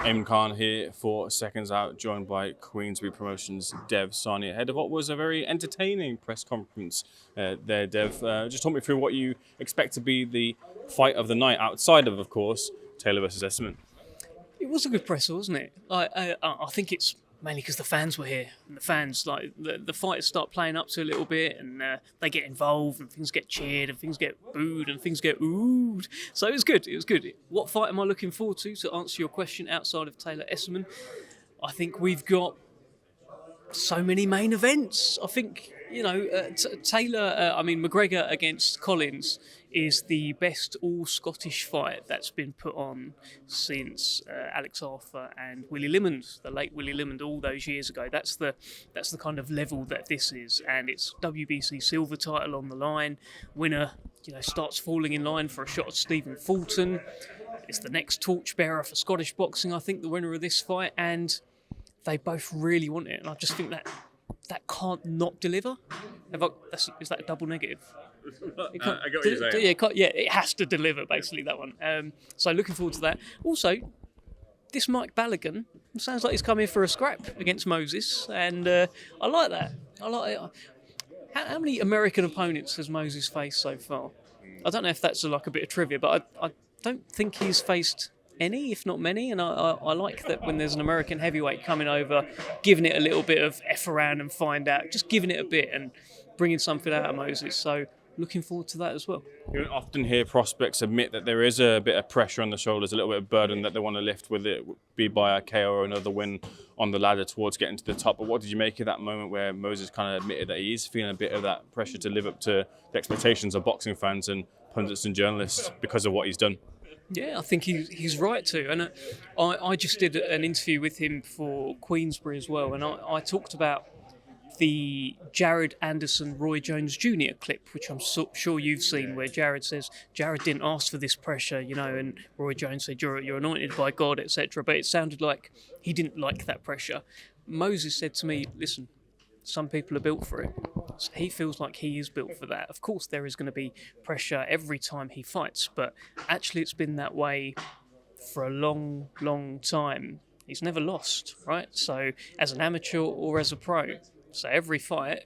Aim Khan here for Seconds Out, joined by Queensberry Promotions Dev Sahni, ahead of what was a very entertaining press conference there, Dev. Just talk me through what you expect to be the fight of the night, outside of course, Taylor versus Essuman. It was a good presser, wasn't it? I think it's mainly because the fans were here, and the fans, like the fighters, start playing up to a little bit, and they get involved, and things get cheered, and things get booed, and things get oohed. So it was good. It was good. What fight am I looking forward to? To answer your question, outside of Taylor Essuman, I think we've got so many main events. I think Taylor. McGregor against Collins is the best all-Scottish fight that's been put on since Alex Arthur and Willie Limond, the late Willie Limond, all those years ago. That's the kind of level that this is, and it's WBC silver title on the line. Winner, starts falling in line for a shot at Stephen Fulton. It's the next torchbearer for Scottish boxing, I think, the winner of this fight, and they both really want it, and I just think that can't not deliver. Is that a double negative? I get what you're saying. It has to deliver, basically, that one. So looking forward to that. Also, this Mike Balogun sounds like he's come here for a scrap against Moses, and I like that. I like it. How many American opponents has Moses faced so far? I don't know if that's like a bit of trivia, but I don't think he's faced any, if not many, and I like that when there's an American heavyweight coming over, giving it a little bit of F around and find out, just giving it a bit and bringing something out of Moses. So looking forward to that as well. You often hear prospects admit that there is a bit of pressure on the shoulders, a little bit of burden that they want to lift, with it be by a KO or another win on the ladder towards getting to the top. But what did you make of that moment where Moses kind of admitted that he is feeling a bit of that pressure to live up to the expectations of boxing fans and pundits and journalists because of what he's done? Yeah, I think he's right to. And I just did an interview with him for Queensberry as well, and I talked about the Jared Anderson Roy Jones Jr. clip, which I'm sure you've seen, where Jared says Jared didn't ask for this pressure, and Roy Jones said you're anointed by God, etc. But it sounded like he didn't like that pressure. Moses said to me, listen, some people are built for it. So he feels like he is built for that. Of course, there is going to be pressure every time he fights, but actually it's been that way for a long, long time. He's never lost, right? So as an amateur or as a pro. So every fight,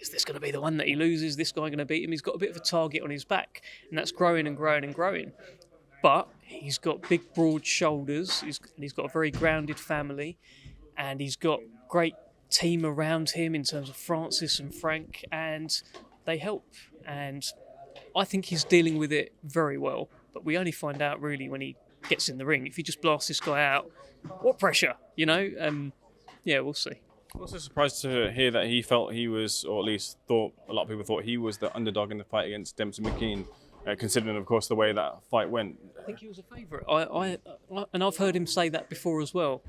is this going to be the one that he loses? Is this guy going to beat him? He's got a bit of a target on his back, and that's growing and growing and growing. But he's got big, broad shoulders. He's got a very grounded family, and he's got great team around him in terms of Francis and Frank, and they help. And I think he's dealing with it very well. But we only find out really when he gets in the ring. If you just blast this guy out, what pressure, we'll see. I'm also surprised to hear that he felt he was, or at least thought, a lot of people thought he was the underdog in the fight against Dempsey McKean, considering, of course, the way that fight went. I think he was a favourite. And I've heard him say that before as well.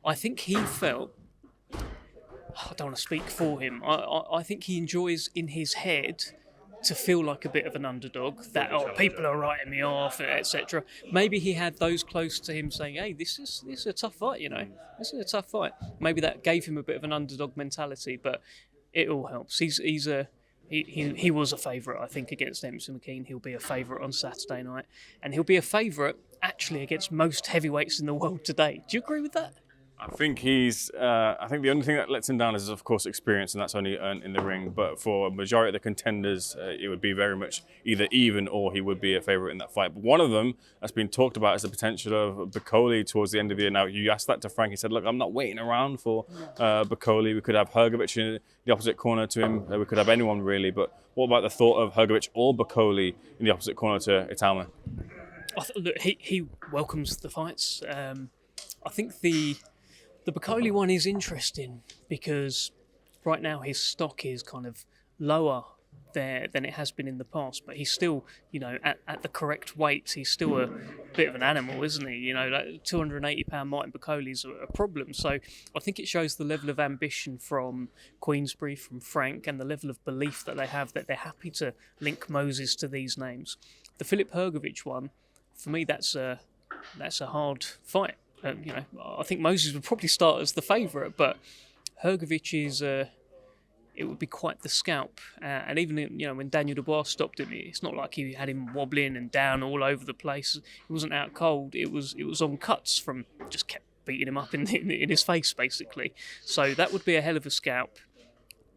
I think he felt, I don't want to speak for him, I think he enjoys in his head to feel like a bit of an underdog, that people are writing me off, etc. Maybe he had those close to him saying, hey, this is a tough fight, this is a tough fight. Maybe that gave him a bit of an underdog mentality, but it all helps. He was a favourite, I think, against Dempsey McKean. He'll be a favourite on Saturday night, and he'll be a favourite actually against most heavyweights in the world today. Do you agree with that? I think I think the only thing that lets him down is, of course, experience, and that's only earned in the ring. But for a majority of the contenders, it would be very much either even or he would be a favourite in that fight. But one of them that's been talked about is the potential of Bakole towards the end of the year. Now, you asked that to Frank. He said, look, I'm not waiting around for Bakole. We could have Hrgovic in the opposite corner to him. We could have anyone, really. But what about the thought of Hrgovic or Bakole in the opposite corner to Itauma? Look, he welcomes the fights. I think the Bakole one is interesting because right now his stock is kind of lower there than it has been in the past, but he's still, at the correct weight, he's still a bit of an animal, isn't he? Like 280-pound Martin Bakole's a problem. So I think it shows the level of ambition from Queensberry, from Frank, and the level of belief that they have, that they're happy to link Moses to these names. The Filip Hrgovic one, for me, that's a hard fight. I think Moses would probably start as the favourite, but Hrgovic is, it would be quite the scalp. And even, when Daniel Dubois stopped him, it's not like he had him wobbling and down all over the place. It wasn't out cold. It was on cuts from just kept beating him up in his face, basically. So that would be a hell of a scalp.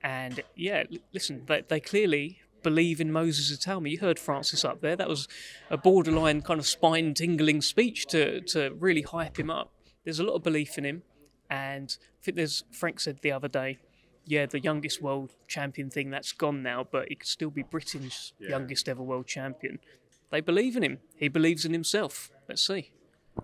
And yeah, listen, they clearly believe in Moses Itauma. You heard Francis up there. That was a borderline kind of spine-tingling speech to really hype him up. There's a lot of belief in him. And I think Frank said the other day, yeah, the youngest world champion thing, that's gone now, but he could still be Britain's youngest ever world champion. They believe in him. He believes in himself. Let's see.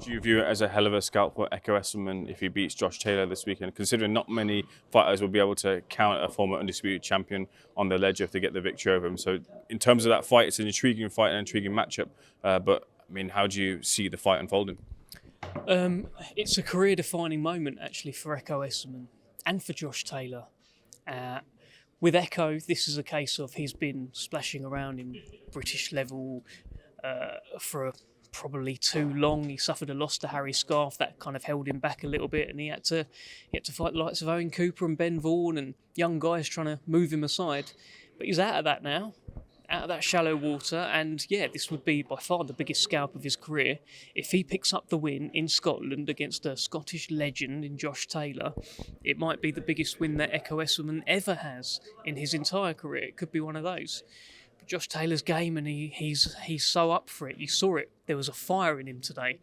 Do you view it as a hell of a scalp for Ekow Essuman if he beats Josh Taylor this weekend, considering not many fighters will be able to count a former undisputed champion on their ledger if they get the victory over him? So in terms of that fight, it's an intriguing fight and an intriguing matchup. But, I mean, how do you see the fight unfolding? It's a career-defining moment, actually, for Ekow Essuman and for Josh Taylor. With Ekow, this is a case of he's been splashing around in British level for probably too long. He suffered a loss to Harry Scarf that kind of held him back a little bit, and he had to fight the likes of Owen Cooper and Ben Vaughan and young guys trying to move him aside. But he's out of that now, out of that shallow water, and yeah, this would be by far the biggest scalp of his career. If he picks up the win in Scotland against a Scottish legend in Josh Taylor, it might be the biggest win that Ekow Essuman ever has in his entire career. It could be one of those. But Josh Taylor's game, and he's so up for it. You saw it. There was a fire in him today.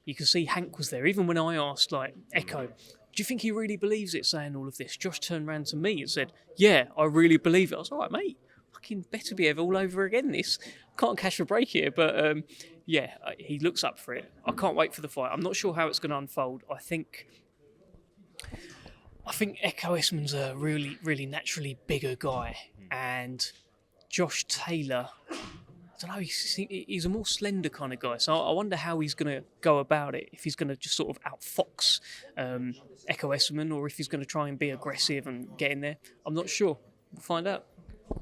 You could see Hank was there. Even when I asked, like, Ekow, do you think he really believes it, saying all of this? Josh turned around to me and said, yeah, I really believe it. I was all right, mate. Fucking better be ever all over again this. Can't catch a break here, but yeah, he looks up for it. I can't wait for the fight. I'm not sure how it's going to unfold. I think Ekow Essuman's a really, really naturally bigger guy, and Josh Taylor, I don't know, he's a more slender kind of guy, so I wonder how he's going to go about it, if he's going to just sort of outfox Ekow Essuman, or if he's going to try and be aggressive and get in there. I'm not sure. We'll find out.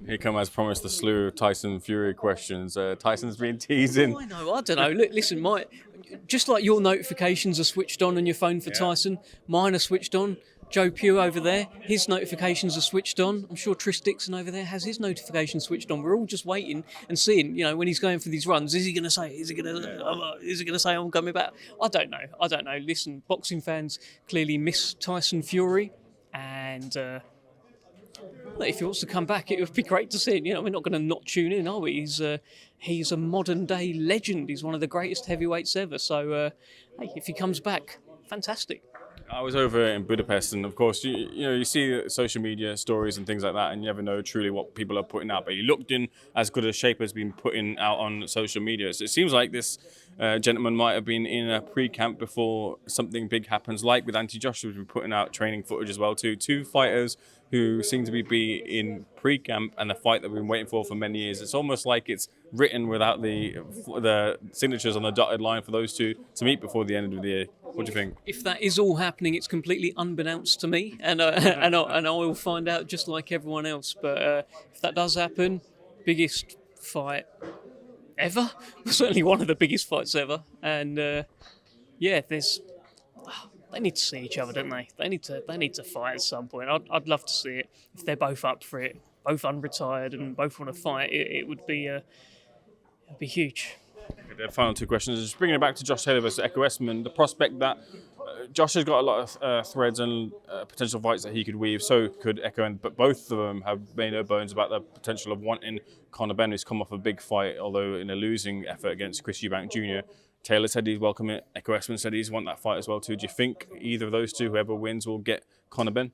Here come, as promised, the slew of Tyson Fury questions. Tyson's been teasing. Oh, I don't know. Look, listen, just like your notifications are switched on your phone for Tyson, mine are switched on. Joe Pugh over there, his notifications are switched on. I'm sure Tris Dixon over there has his notifications switched on. We're all just waiting and seeing, when he's going for these runs, is he going to say I'm coming back? I don't know. Listen, boxing fans clearly miss Tyson Fury, and if he wants to come back, it would be great to see him. We're not going to not tune in, are we? He's a modern day legend. He's one of the greatest heavyweights ever. So, hey, if he comes back, fantastic. I was over in Budapest, and of course, you see social media stories and things like that, and you never know truly what people are putting out. But he looked in as good a shape as been putting out on social media. So it seems like this gentleman might have been in a pre-camp before something big happens, like with Anthony Joshua, who's been putting out training footage as well too. Two fighters who seem to be in pre-camp, and the fight that we've been waiting for many years. It's almost like it's written without the signatures on the dotted line for those two to meet before the end of the year. What do you think? If that is all happening, it's completely unbeknownst to me, and I will find out just like everyone else. But if that does happen, biggest fight ever, certainly one of the biggest fights ever. And they need to see each other, don't they? They need to fight at some point. I'd love to see it if they're both up for it, both unretired and both want to fight. It would be huge. The final two questions. Just bringing it back to Josh Taylor versus Ekow Essuman, the prospect that Josh has got a lot of threads and potential fights that he could weave. So could Ekow, but both of them have made no bones about the potential of wanting Conor Benn, who's come off a big fight, although in a losing effort against Chris Eubank Jr. Taylor said he'd welcome it. Ekow Essuman said he'd want that fight as well too. Do you think either of those two, whoever wins, will get Conor Benn?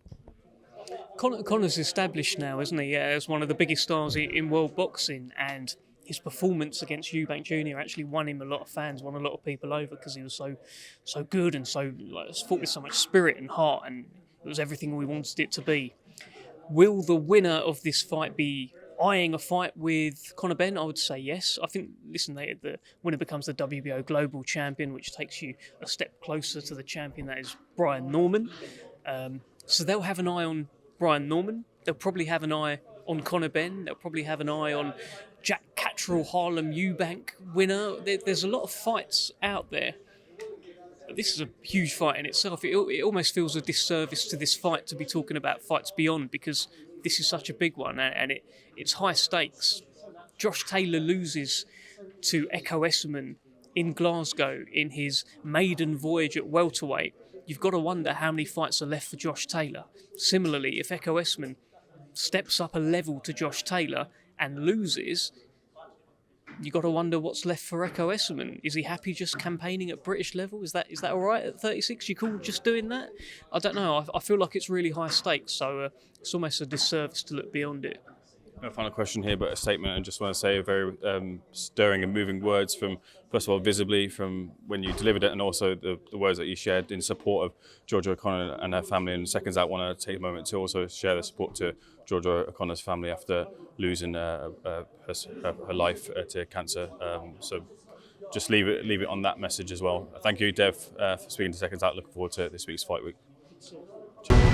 Conor's established now, isn't he? As one of the biggest stars in world boxing, and his performance against Eubank Jr. actually won him a lot of fans, won a lot of people over because he was so good and fought with so much spirit and heart, and it was everything we wanted it to be. Will the winner of this fight be eyeing a fight with Conor Benn? I would say yes. I think, the winner becomes the WBO Global Champion, which takes you a step closer to the champion that is Brian Norman. So they'll have an eye on Brian Norman. They'll probably have an eye on Conor Benn. They'll probably have an eye on Jack Catterall, Harlem Eubank winner. There's a lot of fights out there. But this is a huge fight in itself. It almost feels a disservice to this fight to be talking about fights beyond, because this is such a big one and it's high stakes. Josh Taylor loses to Ekow Essuman in Glasgow in his maiden voyage at welterweight. you've got to wonder how many fights are left for Josh Taylor. Similarly, if Ekow Essuman steps up a level to Josh Taylor and loses, you got to wonder what's left for Ekow Essuman. Is he happy just campaigning at British level? Is that all right at 36? You cool just doing that? I don't know. I feel like it's really high stakes, so it's almost a disservice to look beyond it. No final question here, but a statement. I just want to say very stirring and moving words from, first of all, visibly from when you delivered it, and also the words that you shared in support of Georgia O'Connor and her family. And seconds, I want to take a moment to also share the support to Georgia O'Connor's family after losing her life to cancer. So just leave it on that message as well. Thank you, Dev, for speaking to Seconds Out. Looking forward to this week's fight week. Cheers.